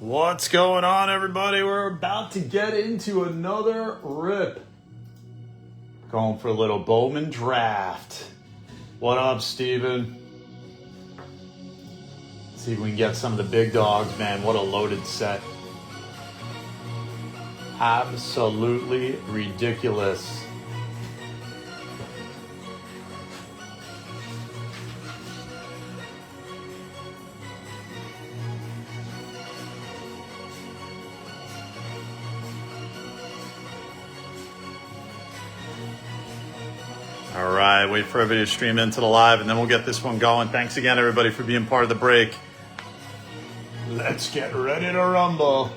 What's going on, everybody? We're about to get into another rip. Going for a little Bowman Draft. What up, Steven? Let's see if we can get some of the big dogs, man. What a loaded set. Absolutely ridiculous. All right, wait for everybody to stream into the live, and then we'll get this one going. Thanks again, everybody, for being part of the break. Let's get ready to rumble.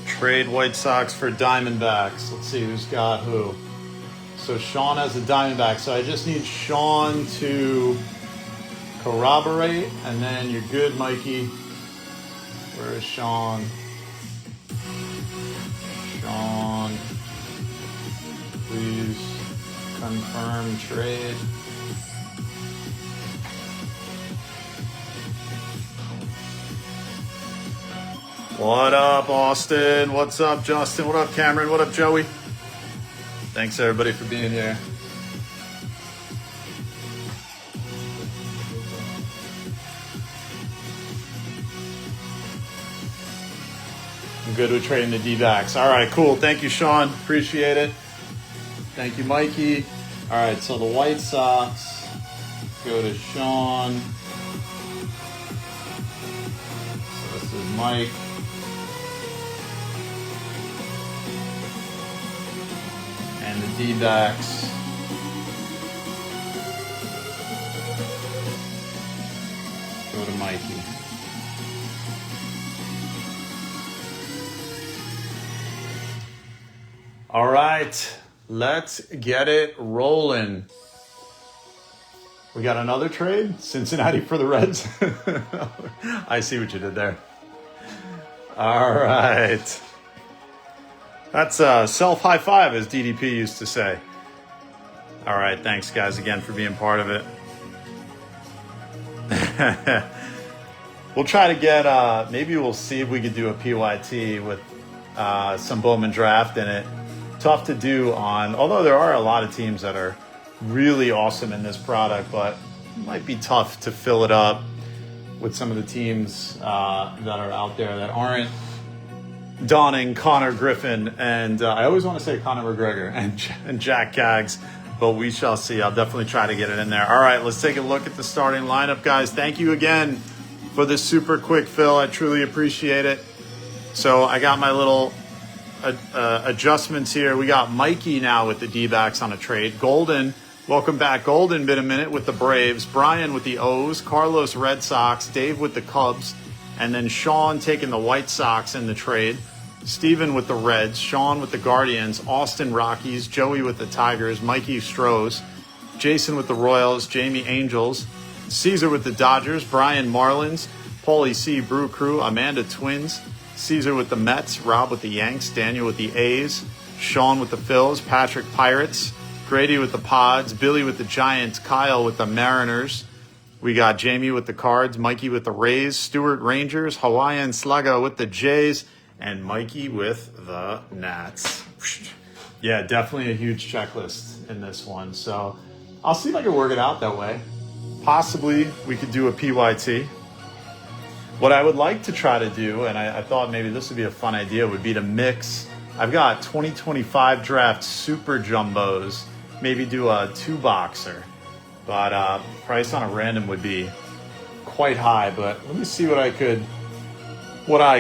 Trade White Sox for Diamondbacks. Let's see who's got who. So Sean has a Diamondback. So I just need Sean to corroborate, and then you're good, Mikey. Where is Sean? Sean, please confirm trade. What up, Austin? What's up, Justin? What up, Cameron? What up, Joey? Thanks, everybody, for being here. I'm good with trading the D-backs. All right, cool. Thank you, Sean. Appreciate it. Thank you, Mikey. All right, so the White Sox go to Sean. So this is Mike. And the D-backs go to Mikey. All right, let's get it rolling. We got another trade, Cincinnati for the Reds. I see what you did there. All right. That's a self-high five, as DDP used to say. All right, thanks, guys, again, for being part of it. We'll try to get, maybe we'll see if we could do a PYT with some Bowman Draft in it. Tough to do on, although there are a lot of teams that are really awesome in this product, but it might be tough to fill it up with some of the teams that are out there that aren't donning Connor Griffin, and I always want to say Conor McGregor and Jac Cags, but we shall see. I'll definitely try to get it in there. All right, let's take a look at the starting lineup, guys. Thank you again for this super quick fill. I truly appreciate it. So I got my little adjustments here. We got Mikey now with the D-backs on a trade. Golden, welcome back. Golden, been a minute with the Braves. Brian with the O's. Carlos, Red Sox. Dave with the Cubs. And then Sean taking the White Sox in the trade. Steven with the Reds. Sean with the Guardians. Austin Rockies. Joey with the Tigers. Mikey Stros. Jason with the Royals. Jamie Angels. Caesar with the Dodgers. Brian Marlins. Paulie C. Brew Crew. Amanda Twins. Caesar with the Mets. Rob with the Yanks. Daniel with the A's. Sean with the Phils. Patrick Pirates. Grady with the Pods. Billy with the Giants. Kyle with the Mariners. We got Jamie with the Cards, Mikey with the Rays, Stuart Rangers, Hawaiian Sluggo with the Jays, and Mikey with the Nats. Yeah, definitely a huge checklist in this one. So I'll see if I can work it out that way. Possibly we could do a PYT. What I would like to try to do, and I thought maybe this would be a fun idea, would be to mix. I've got 2025 draft super jumbos, maybe do a two-boxer. But price on a random would be quite high. But let me see what I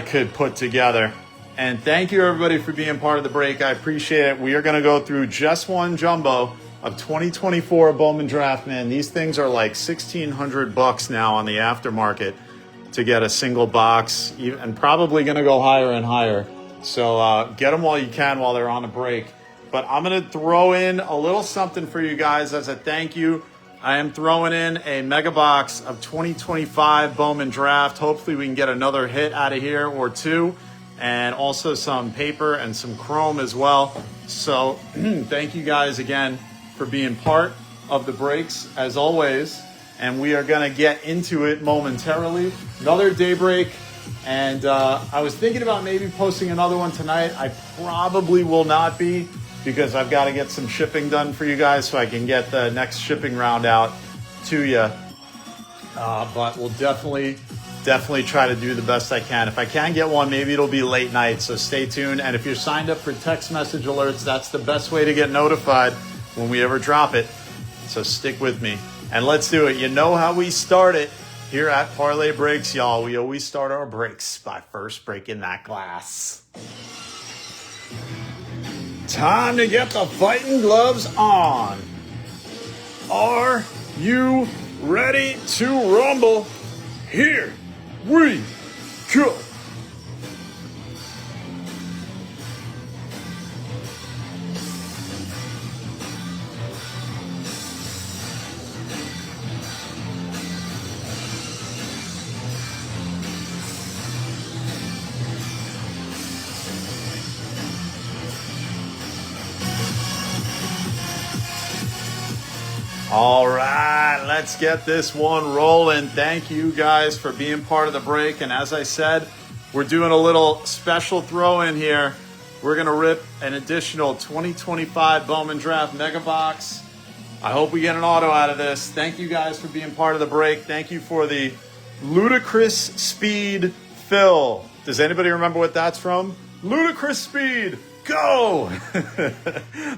could put together. And thank you, everybody, for being part of the break. I appreciate it. We are going to go through just one jumbo of 2024 Bowman Draft, man. These things are like $1,600 now on the aftermarket to get a single box, and probably going to go higher and higher. So get them while you can while they're on a break. But I'm going to throw in a little something for you guys as a thank you. I am throwing in a mega box of 2025 Bowman Draft. Hopefully we can get another hit out of here or two. and also some paper and some chrome as well. So thank you guys again for being part of the breaks as always. And we are going to get into it momentarily. Another day break. And I was thinking about maybe posting another one tonight. I probably will not be, because I've got to get some shipping done for you guys so I can get the next shipping round out to you. But we'll definitely try to do the best I can. If I can get one, maybe it'll be late night, so stay tuned. And if you're signed up for text message alerts, that's the best way to get notified when we ever drop it. So stick with me. And let's do it. You know how we start it here at Parlay Breaks, y'all. We always start our breaks by first breaking that glass. Time to get the fighting gloves on. Are you ready to rumble? Here we go. All right, let's get this one rolling. Thank you guys for being part of the break. And as I said, we're doing a little special throw in here. We're going to rip an additional 2025 Bowman Draft Mega Box. I hope we get an auto out of this. Thank you guys for being part of the break. Thank you for the Ludicrous Speed fill. Does anybody remember what that's from? Ludicrous Speed, go!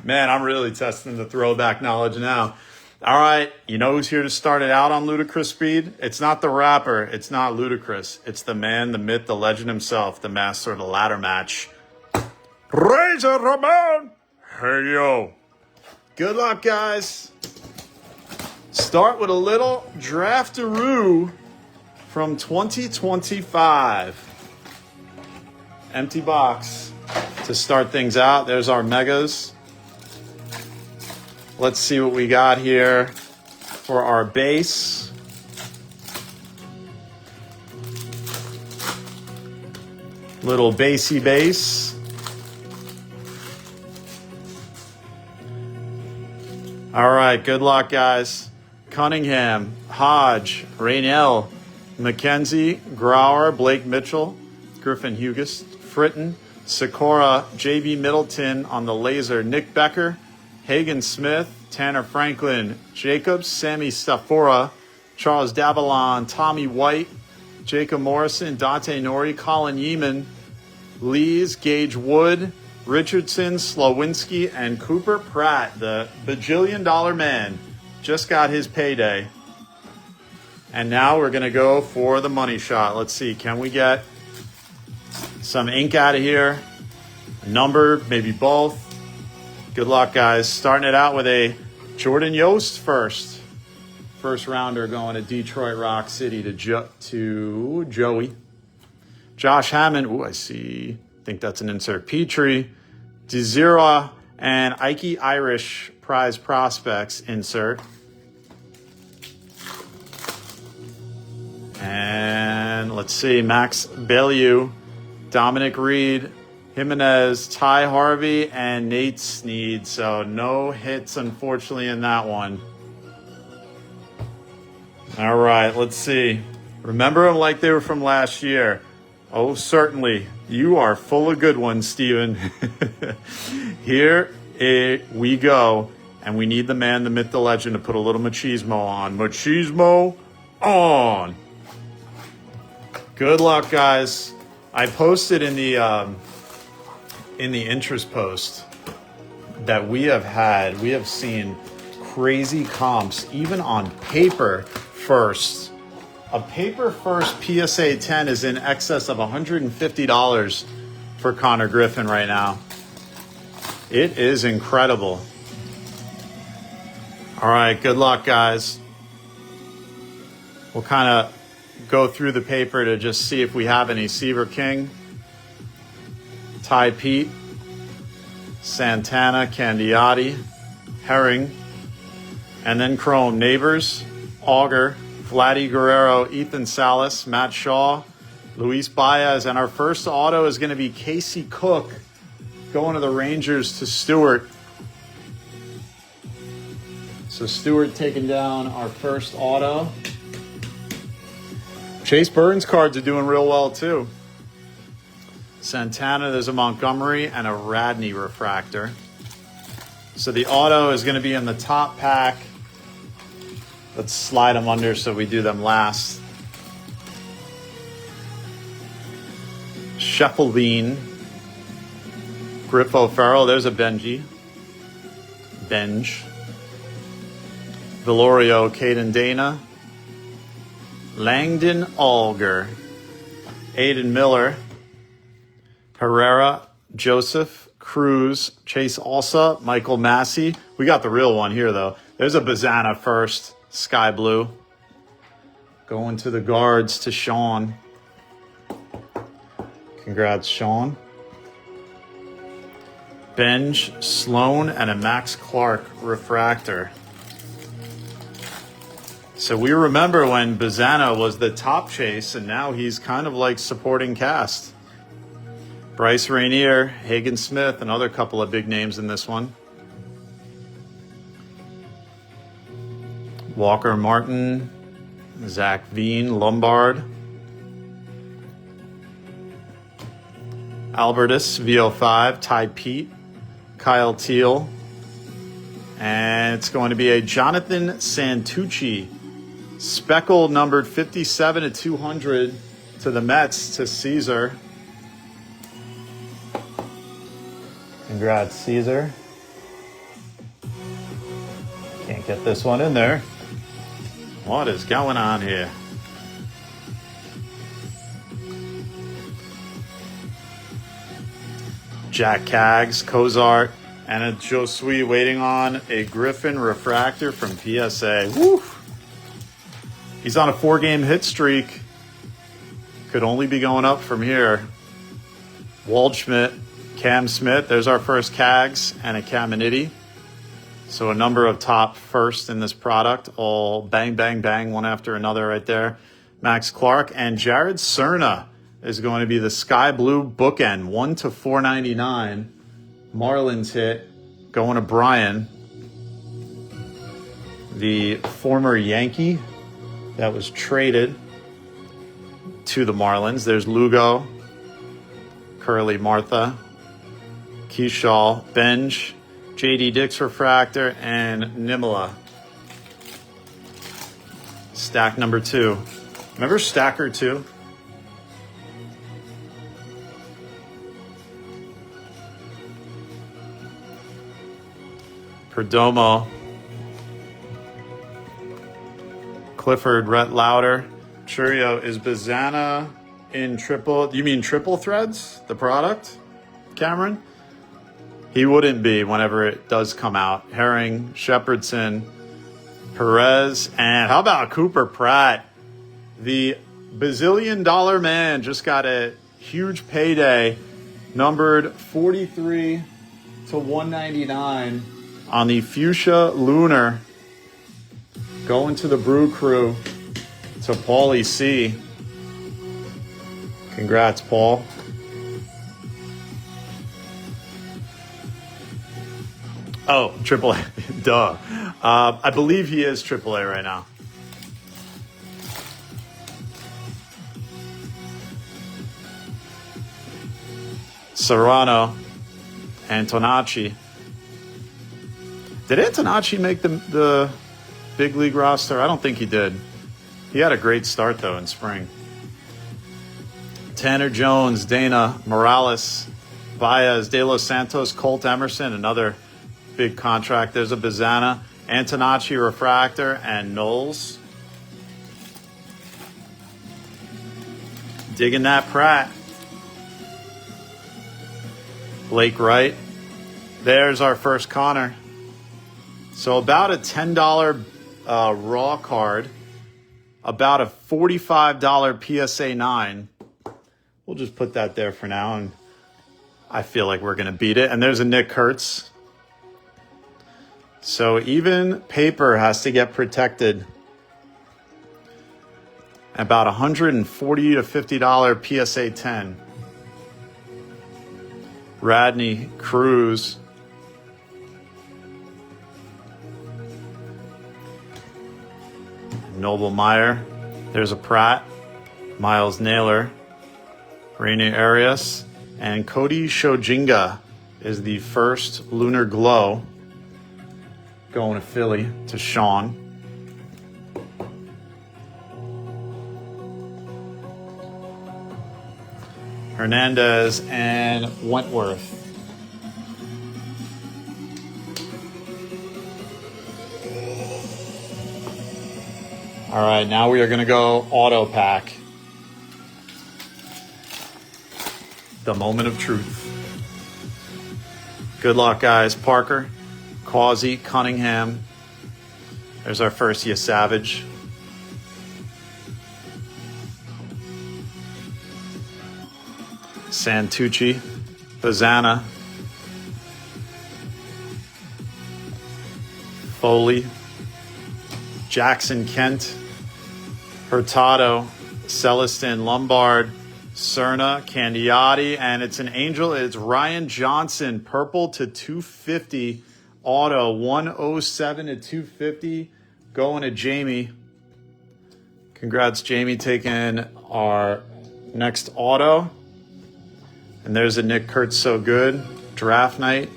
Man, I'm really testing the throwback knowledge now. All right, you know who's here to start it out on Ludicrous Speed? It's not the rapper. It's not Ludacris. It's the man, the myth, the legend himself, the master of the ladder match. Razor Ramon! Hey, yo. Good luck, guys. Start with a little draftaroo from 2025. Empty box to start things out. There's our megas. Let's see what we got here for our base. Little basey base. All right, good luck, guys. Cunningham, Hodge, Raynell, McKenzie, Grauer, Blake Mitchell, Griffin Hughes, Fritton, Sikora, J.B. Middleton on the laser, Nick Becker, Hagen Smith, Tanner Franklin, Jacobs, Sammy Stafora, Charles Davalon, Tommy White, Jacob Morrison, Dante Nori, Colin Yeeman, Lees, Gage Wood, Richardson, Slowinski, and Cooper Pratt, the bajillion-dollar man. Just got his payday. And now we're going to go for the money shot. Let's see, can we get some ink out of here? A number, maybe both. Good luck, guys. Starting it out with a Jordan Yost first. First rounder going to Detroit Rock City to Joey. Josh Hammond. Ooh, I see. I think that's an insert. Petrie, Desira, and Ike Irish prize prospects insert. And let's see. Max Bellew, Dominic Reed, Jimenez, Ty Harvey, and Nate Snead. So no hits, unfortunately, in that one. All right, let's see. Remember them like they were from last year. Oh, certainly. You are full of good ones, Steven. Here we go. And we need the man, the myth, the legend to put a little machismo on. Machismo on. Good luck, guys. I posted in the interest post that we have seen crazy comps, even on paper first. A paper first PSA 10 is in excess of $150 for Connor Griffin right now. It is incredible. All right, good luck, guys. We'll kind of go through the paper to just see if we have any Seaver King, Ty Pete, Santana, Candiati, Herring, and then Chrome, Neighbors, Auger, Vladdy Guerrero, Ethan Salas, Matt Shaw, Luis Baez. And our first auto is going to be Casey Cook going to the Rangers to Stewart. So Stewart taking down our first auto. Chase Burns cards are doing real well too. Santana, there's a Montgomery and a Radney refractor. So the auto is going to be in the top pack. Let's slide them under so we do them last. Scheffelbein, Griffo Farrell, there's a Benji. Velorio, Caden Dana. Langdon Alger. Aiden Miller. Herrera, Joseph, Cruz, Chase Alsa, Michael Massey. We got the real one here, though. There's a Bazana first, sky blue. Going to the guards to Sean. Congrats, Sean. Benj, Sloan, and a Max Clark refractor. So we remember when Bazana was the top chase, and now he's kind of like supporting cast. Bryce Rainier, Hagen Smith, another couple of big names in this one. Walker Martin, Zach Veen, Lombard. Albertus, VO5, Ty Pete, Kyle Teal. And it's going to be a Jonathan Santucci. Speckle numbered 57 to 200 to the Mets to Caesar. Congrats, Caesar. Can't get this one in there. What is going on here? Jack Cags, Cozart, and a Josue waiting on a Griffin refractor from PSA. Woo! He's on a 4-game hit streak. Could only be going up from here. Waldschmidt, Cam Smith. There's our first Cags and a Caminiti. So a number of top first in this product. All bang, bang, bang, one after another right there. Max Clark and Jared Cerna is going to be the sky blue bookend. 1 to 499. Marlins hit. Going to Brian. The former Yankee that was traded to the Marlins. There's Lugo, Curly Martha, Keyshaw, Benj, JD Dix refractor, and Nimala. Stack number 2. Remember Stacker 2? Perdomo, Clifford, Rhett Lauder. Churio, is Bazana in triple? You mean triple threads, the product, Cameron? He wouldn't be whenever it does come out. Herring, Shepherdson, Perez, and how about Cooper Pratt? The bazillion dollar man just got a huge payday, numbered 43 to 199 on the Fuchsia Lunar. Going to the Brew Crew, to Paulie C. Congrats, Paul. Oh, AAA. Duh. I believe he is AAA right now. Serrano, Antonacci. Did Antonacci make the big league roster? I don't think he did. He had a great start, though, in spring. Tanner Jones, Dana, Morales, Baez, De Los Santos, Colt Emerson, another big contract. There's a Bazana, Antonacci refractor, and Knowles. Digging that Pratt. Blake Wright. There's our first Connor. So about a $10 raw card, about a $45 PSA 9. We'll just put that there for now, and I feel like we're going to beat it. And there's a Nick Kurtz. So even paper has to get protected. About $140 to $50 PSA 10. Radney Cruz. Noble Meyer. There's a Pratt. Miles Naylor. Rainier Arias. And Cody Shojinga is the first Lunar Glow. Going to Philly to Sean. Hernandez and Wentworth. All right, now we are going to go auto pack. The moment of truth. Good luck, guys. Parker, Causey, Cunningham. There's our first Savage. Santucci, Bazana, Foley, Jackson Kent, Hurtado, Celestin, Lombard, Cerna, Candiotti, and it's an Angel. It's Ryan Johnson, purple to 250, auto 107 to 250, going to Jamie. Congrats, Jamie, taking our next auto. And there's a Nick Kurtz So Good, draft night.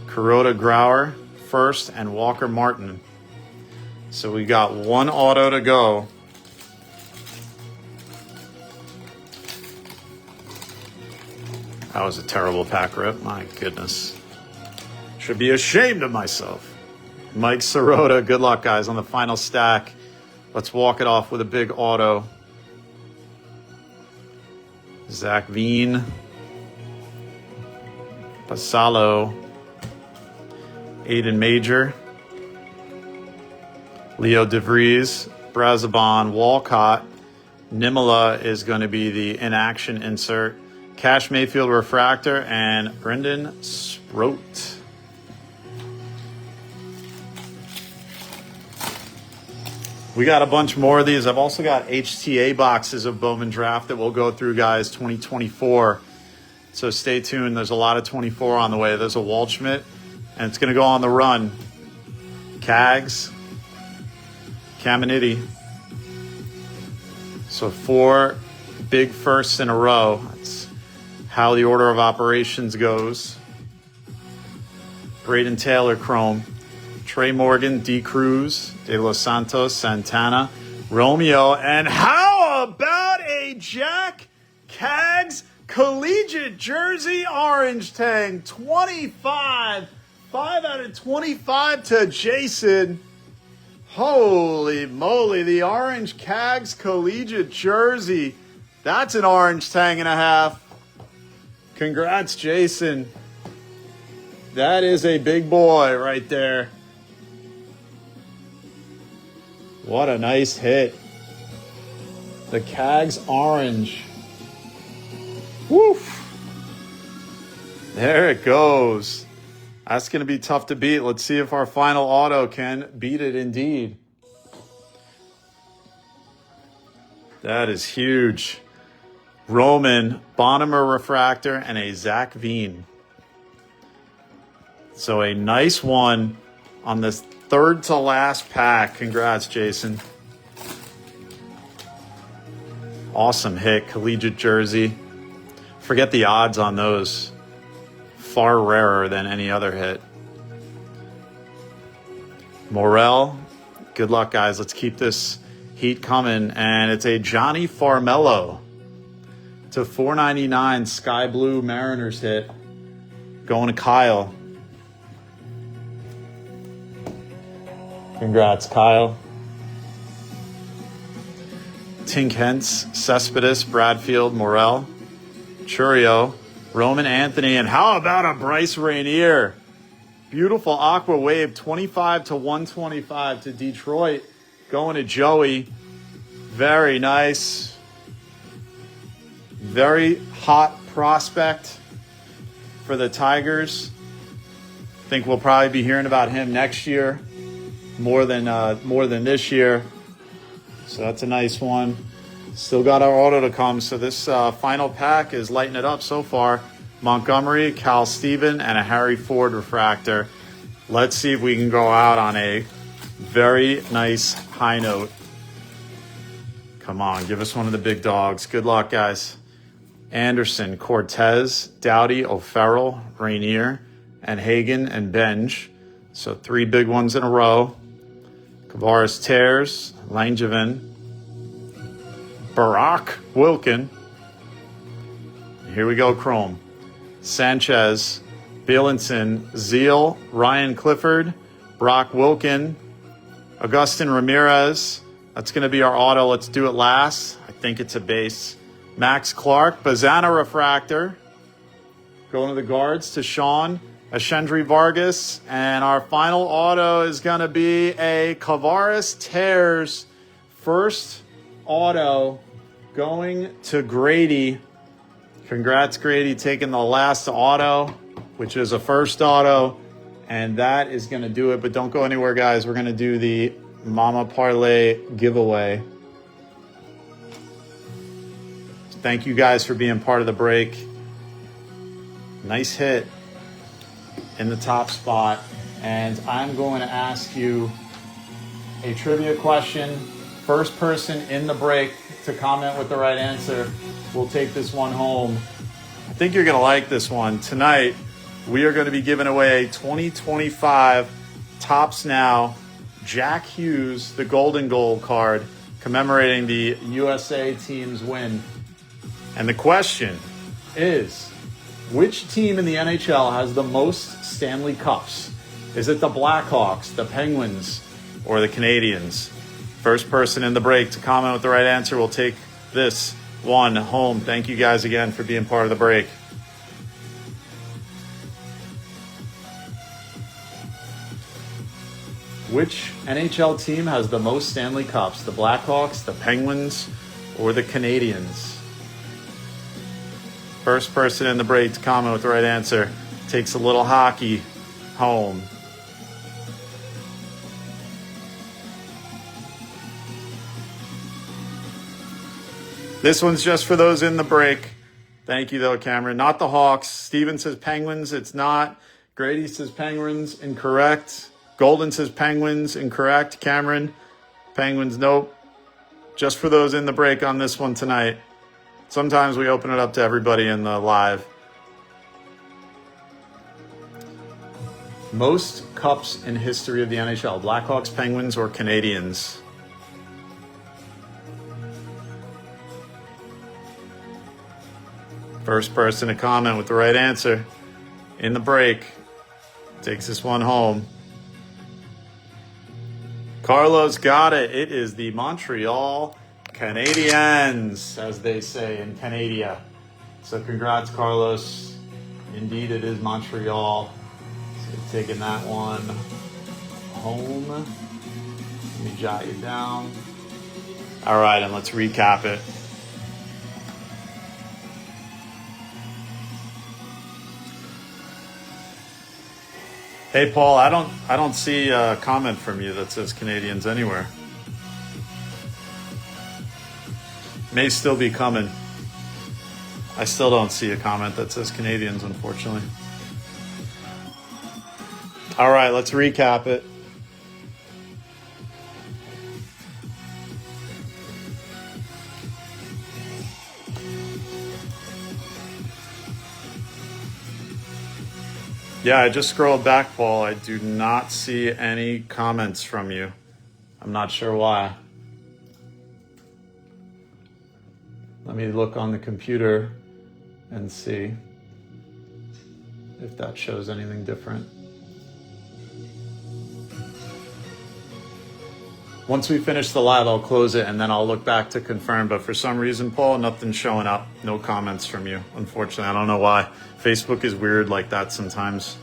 Kuroda Grauer first and Walker Martin. So we got one auto to go. That was a terrible pack rip. My goodness. Should be ashamed of myself. Mike Sirota, good luck, guys, on the final stack. Let's walk it off with a big auto. Zach Veen, Pasalo, Aiden Major, Leo DeVries, Brazabon, Walcott. Nimala is going to be the in-action insert. Cash Mayfield Refractor and Brendan Sproat. We got a bunch more of these. I've also got HTA boxes of Bowman Draft that we'll go through, guys, 2024. So stay tuned. There's a lot of 24 on the way. There's a Waldschmidt, and it's going to go on the run. Cags, Caminiti. So 4 big firsts in a row. That's how the order of operations goes. Braden Taylor, Chrome. Trey Morgan, D. Cruz, De Los Santos, Santana, Romeo, and how about a Jac Cags collegiate jersey orange tang? 25, 5 out of 25 to Jason. Holy moly, the orange Cags collegiate jersey. That's an orange tang and a half. Congrats, Jason. That is a big boy right there. What a nice hit. The Cags orange. Woof. There it goes. That's going to be tough to beat. Let's see if our final auto can beat it indeed. That is huge. Roman, Bonham refractor, and a Zach Veen. So a nice one on this third to last pack. Congrats, Jason. Awesome hit. Collegiate jersey. Forget the odds on those. Far rarer than any other hit. Morel. Good luck, guys. Let's keep this heat coming. And it's a Johnny Farmello to 499 Sky Blue Mariners hit. Going to Kyle. Congrats, Kyle. Tink Hentz, Cespedes, Bradfield, Morel, Churio, Roman Anthony, and how about a Bryce Rainier? Beautiful Aqua Wave, 25 to 125 to Detroit. Going to Joey. Very nice. Very hot prospect for the Tigers. Think we'll probably be hearing about him next year more than this year. So that's a nice one. Still got our auto to come. So this final pack is lighting it up so far. Montgomery, Cal Steven, and a Harry Ford refractor. Let's see if we can go out on a very nice high note. Come on, give us one of the big dogs. Good luck, guys. Anderson, Cortez, Doughty, O'Farrell, Rainier, and Hagen and Benj. So 3 big ones in a row. Kavaris Tears, Langevin, Barack Wilkin. Here we go, Chrome. Sanchez, Bielenson, Zeal, Ryan Clifford, Brock Wilkin, Augustin Ramirez. That's going to be our auto. Let's do it last. I think it's a base. Max Clark, Bazana refractor. Going to the guards to Sean, Ashendry Vargas. And our final auto is going to be a Kavaris Tears first auto going to Grady. Congrats, Grady, taking the last auto, which is a first auto. And that is going to do it. But don't go anywhere, guys. We're going to do the Mama Parlay giveaway. Thank you guys for being part of the break. Nice hit in the top spot. And I'm going to ask you a trivia question. First person in the break to comment with the right answer will take this one home. I think you're going to like this one. Tonight, we are going to be giving away 2025 Topps Now Jack Hughes, the Golden Goal card, commemorating the USA team's win. And the question is, which team in the NHL has the most Stanley Cups? Is it the Blackhawks, the Penguins, or the Canadiens? First person in the break to comment with the right answer will take this one home. Thank you guys again for being part of the break. Which NHL team has the most Stanley Cups? The Blackhawks, the Penguins, or the Canadiens? First person in the break to comment with the right answer takes a little hockey home. This one's just for those in the break. Thank you, though, Cameron. Not the Hawks. Steven says Penguins. It's not. Grady says Penguins. Incorrect. Golden says Penguins. Incorrect. Cameron, Penguins. Nope. Just for those in the break on this one tonight. Sometimes we open it up to everybody in the live. Most cups in history of the NHL. Blackhawks, Penguins, or Canadiens? First person to comment with the right answer in the break takes this one home. Carlos got it. It is the Montreal Canadiens, as they say in Canada. So congrats, Carlos. Indeed, it is Montreal. So taking that one home. Let me jot you down. All right, and let's recap it. Hey, Paul, I don't see a comment from you that says Canadians anywhere. May still be coming. I still don't see a comment that says Canadians, unfortunately. All right, let's recap it. Yeah, I just scrolled back, Paul. I do not see any comments from you. I'm not sure why. Let me look on the computer and see if that shows anything different. Once we finish the live, I'll close it and then I'll look back to confirm. But for some reason, Paul, nothing's showing up. No comments from you, unfortunately. I don't know why. Facebook is weird like that sometimes.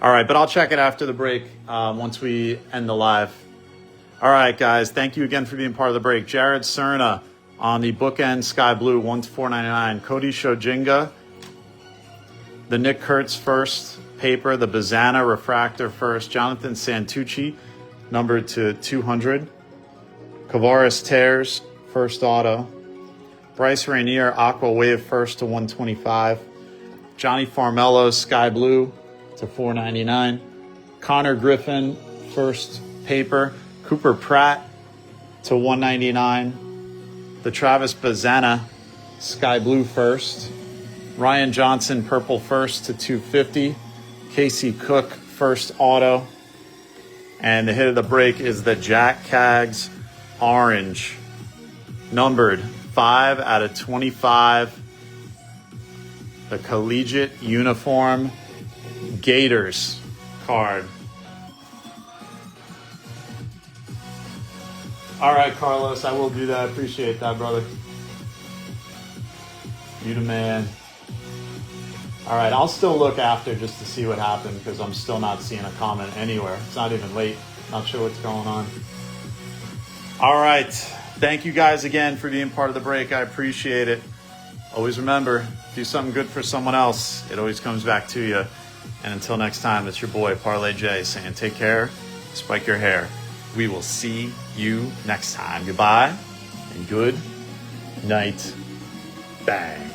All right, but I'll check it after the break once we end the live. All right, guys, thank you again for being part of the break. Jared Cerna on the bookend Sky Blue, 1-4.99. Cody Shojinga, the Nick Kurtz first paper, the Bazana refractor first. Jonathan Santucci, numbered to 200. Kavaris Tears, first auto. Bryce Rainier, Aqua Wave, first to 125. Johnny Farmello, Sky Blue to 499. Connor Griffin, first paper. Cooper Pratt to 199. The Travis Bazana, Sky Blue, first. Ryan Johnson, purple, first to 250. Casey Cook, first auto. And the hit of the break is the Jac Cags orange, numbered 5 out of 25. The collegiate uniform Gators card. All right, Carlos, I will do that. I appreciate that, brother. You the man. All right, I'll still look after just to see what happened because I'm still not seeing a comment anywhere. It's not even late. Not sure what's going on. All right. Thank you guys again for being part of the break. I appreciate it. Always remember, do something good for someone else. It always comes back to you. And until next time, it's your boy, Parlay J, saying take care, spike your hair. We will see you next time. Goodbye and good night. Bang.